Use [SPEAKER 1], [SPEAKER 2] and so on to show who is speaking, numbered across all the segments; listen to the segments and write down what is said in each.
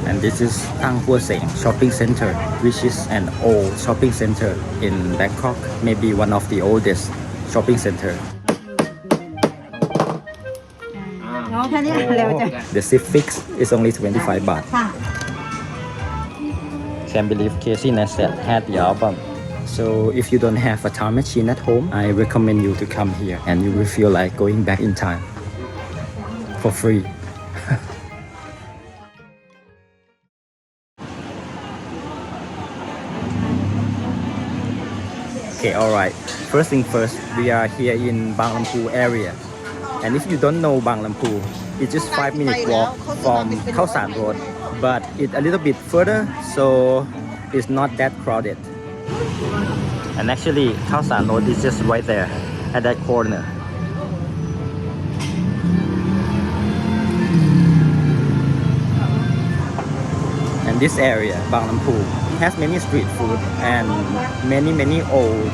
[SPEAKER 1] And this is Tang Hua Seng Shopping Center, which is an old shopping center in Bangkok, maybe one of the oldest shopping center.
[SPEAKER 2] น้องแค่นี้เร็วจัง
[SPEAKER 1] The seat fix is only 25 baht.
[SPEAKER 2] ค่ะ
[SPEAKER 1] Can't believe Casey Neistat had the album. So if you don't have a time machine at home, I recommend you to come here and you will feel like going back in time for free. Okay, alright. First thing first, we are here in Bang Lampu area. And if you don't know Bang Lampu, it's just 5-minute walk from Khao San Road. But it's a little bit further, so it's not that crowded. And actually, Khao San Road is just right there at that corner. And this area, Bang Lampu, has many street food and many old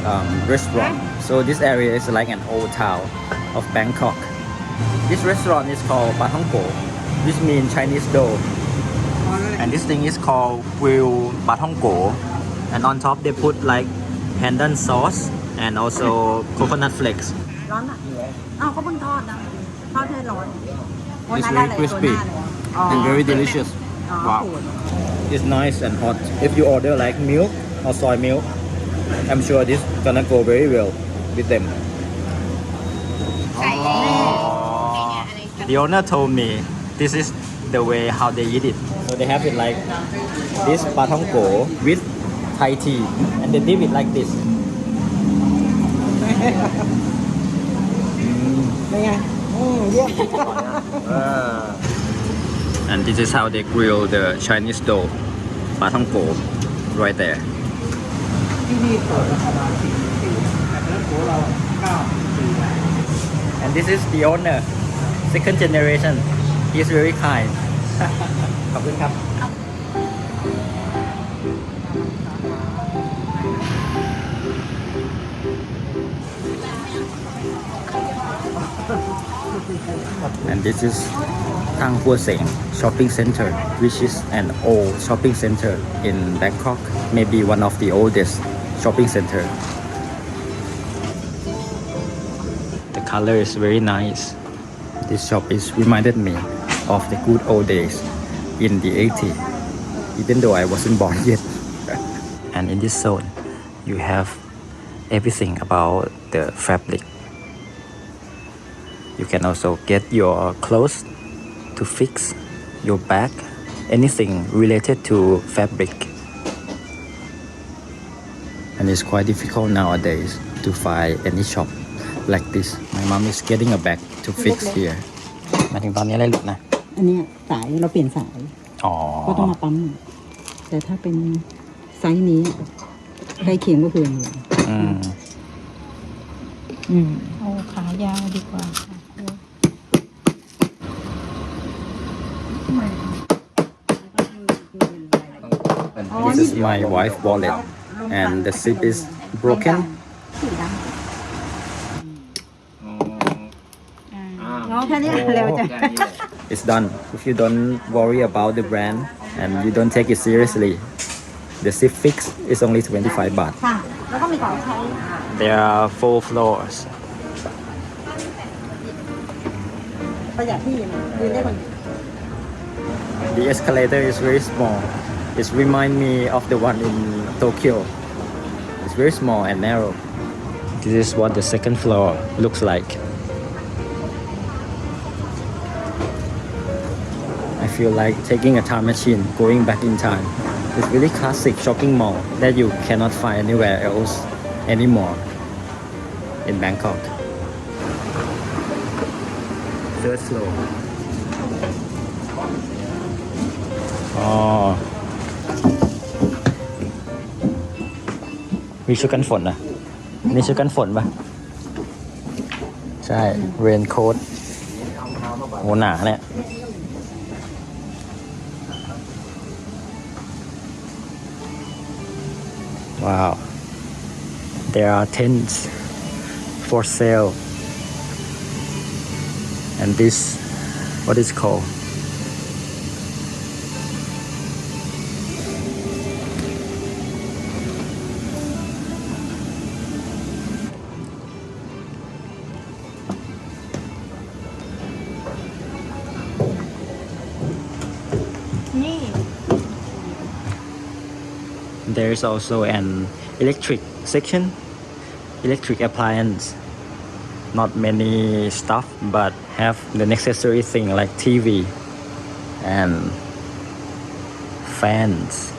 [SPEAKER 1] restaurants. So this area is like an old town of Bangkok. This restaurant is called Ba Thong Ko, which means Chinese dough. And this thing is called grilled Ba Thong Ko. And on top they put like pandan sauce and also coconut flakes.
[SPEAKER 2] ร้อนอ่ะอ้าวเขาเพิ่งทอดนะทอดให้ร้อน
[SPEAKER 1] It's very crispy and very delicious.
[SPEAKER 2] อ๋อ
[SPEAKER 1] Wow.
[SPEAKER 2] ขูด
[SPEAKER 1] It's nice and hot. If you order like milk or soy milk, I'm sure this gonna go very well with them. The owner told me this is the way how they eat it. So they have it like this Ba Thong Ko with Thai tea and they dip it like this.
[SPEAKER 2] เป็นไงเยี่ยม
[SPEAKER 1] And this is how they grill the Chinese dough, Ba Thong Ko, right there.
[SPEAKER 2] ที่นี่เปิด
[SPEAKER 1] And this is the owner, second generation. He's very kind. ขอบคุณครับ And this is Tang Hua Seng Shopping Center, which is an old shopping center in Bangkok, maybe one of the oldest shopping center. The color is very nice. This shop is reminded me of the good old days in the 80s, even though I wasn't born yet. And in this zone, you have everything about the fabric. You can also get your clothes to fix your bag, anything related to fabric. And it's quite difficult nowadays to find any shop like this. My mom is getting a bag to fix here. มาถึงตอนนี้อะไรหลุดนะ
[SPEAKER 2] อันนี้สายเราเปลี่ยนสาย
[SPEAKER 1] อ๋อ
[SPEAKER 2] ก็ต้องมาปั๊ม แต่ถ้าเป็นไซส์นี้ใกล้เคียงก็คืออย่างนี้
[SPEAKER 3] เอาขายาวดีกว่าค่ะ
[SPEAKER 1] This is my wife's wallet and the zip is broken.
[SPEAKER 2] สีดำน้องแค่นี้เร็วจัง
[SPEAKER 1] It's done. If you don't worry about the brand and you don't take it seriously, the zip fix is only 25 baht.
[SPEAKER 2] ค่ะ แล้วก็มีของใช้
[SPEAKER 1] There are 4 floors.
[SPEAKER 2] ประหยัดที่นะยืนได้คนเดียว
[SPEAKER 1] The escalator is very small. It reminds me of the one in Tokyo. It's very small and narrow. This is what the second floor looks like. I feel like taking a time machine, going back in time. It's really classic shopping mall that you cannot find anywhere else anymore in Bangkok. Third floor. Oh. มีชุดกันฝนนะนี่ชุดกันฝนปะใช่เรนโค้ทโหหนาเนี่ย Wow. There are tents for sale. And this, what is called? There is also an electric section, electric appliance. Not many stuff, but have the necessary thing like TV and fans,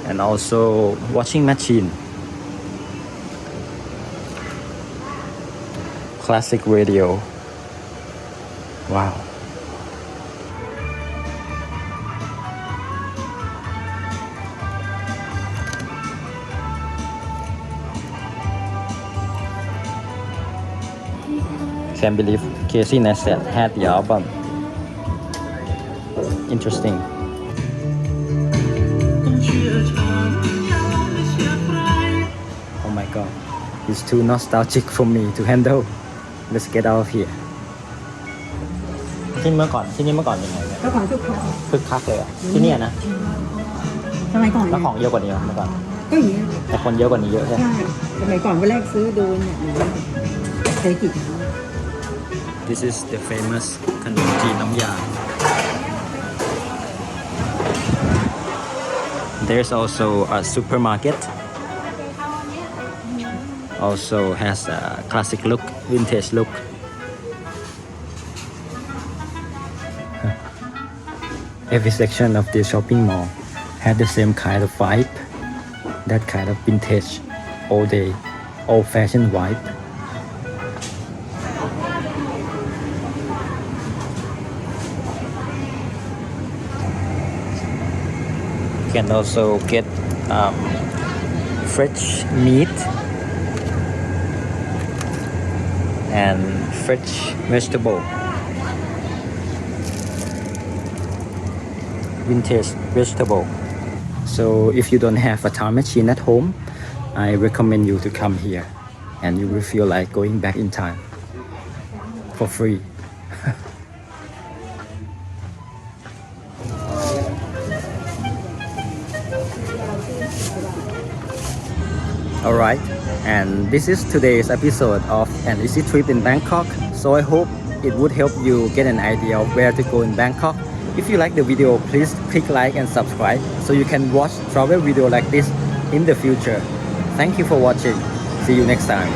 [SPEAKER 1] and also washing machine, classic radio. Wow. Can't believe Casey Neistat had the album. Interesting. Oh my god, it's too nostalgic for me to handle. Let's get out of here. ที่เมื่อก่อนเป็นไงเนี่ย
[SPEAKER 2] แล้วของทุกคน
[SPEAKER 1] คึกคักเลยอะที่เนี่ยนะ
[SPEAKER 2] สมัยก่อน
[SPEAKER 1] แล้ว
[SPEAKER 2] เนี่ย
[SPEAKER 1] ของเยอะกว่านี้เมื่อก่อน
[SPEAKER 2] ก็อย่างนี้
[SPEAKER 1] แต่คนเยอะกว่านี้เยอะใช่ไหม
[SPEAKER 2] ใช่สมัยก่อนวันแรกซื้อดูเนี่ยเคยกิน
[SPEAKER 1] This is the famous ขนมจีนน้ำยา There's also a supermarket. Also has a classic look, vintage look. Every section of the shopping mall had the same kind of vibe, that kind of vintage, old-fashioned vibe. You can also get fresh meat and fresh vegetable, vintage vegetable. So if you don't have a time machine at home, I recommend you to come here and you will feel like going back in time for free. Alright, and this is today's episode of an easy trip in Bangkok. So I hope it would help you get an idea of where to go in Bangkok. If you like the video, please click like and subscribe so you can watch travel video like this in the future. Thank you for watching. See you next time.